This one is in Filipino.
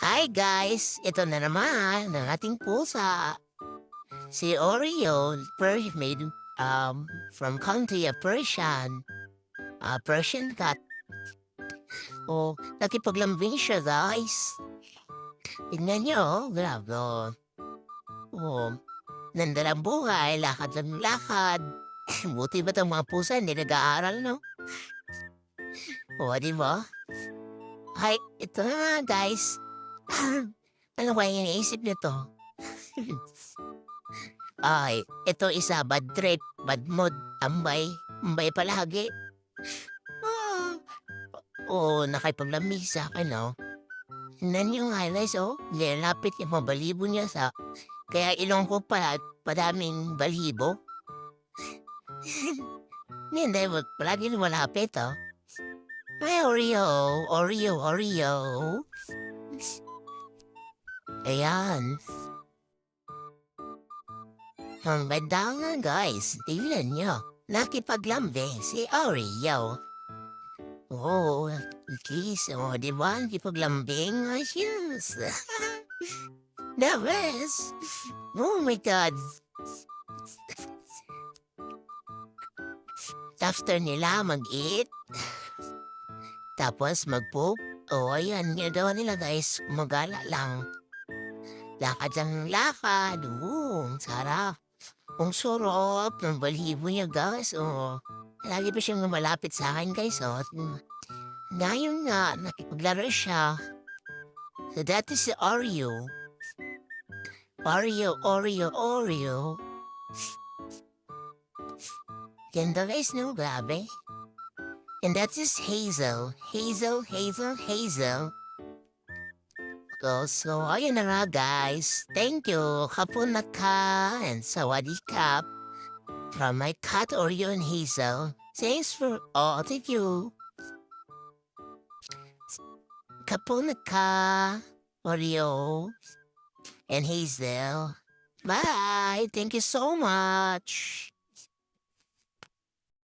Hi guys! Ito na naman ang ating pusa. Si Oreo, made from country of Persian. Persian cat. Oh, nakipaglambing siya guys. Tingnan niyo, grabe. Oh, nandalang buhay, lakad lang lakad. Buti ba itong mga pusa hindi nag-aaral, no? Di ba? Hi, ito na nga guys. Ano kaya iniisip nito? Ay, ito isa, bad trip, bad mood, ambay palagi. Ah, nakipaglamig sa akin, no? Tingnan yung highlights, nilalapit yung mga balibo niya kaya ilong ko pala, padaming balibo. Hindi, palagi lumalapit, Ay, Oreo. Ayan. Ang ganda nga guys, tingnan nyo. Nakipaglambing si Oreo. Oh, kiss. Di ba? Nakipaglambing. Yes. The best. Oh my God. After nila mag-eat, tapos mag-poop. Ayan, ginagawa nila guys, magala lang. Lakad ang lakad. Sarap. Ang sarap ng balibo niya, guys. Lagi pa siyang malapit sa akin, guys. Ngayon nga, nakipaglaro siya. So, that is si Oreo. Oreo. Ganda, guys, no? Grabe. And that is Hazel. Hazel. So, ayun na nga, guys. Thank you. Kapun na ka and sawadee from my cat Oreo and Hazel. Thanks for all. Thank you. Kapun na ka, Oreo and Hazel. Bye. Thank you so much.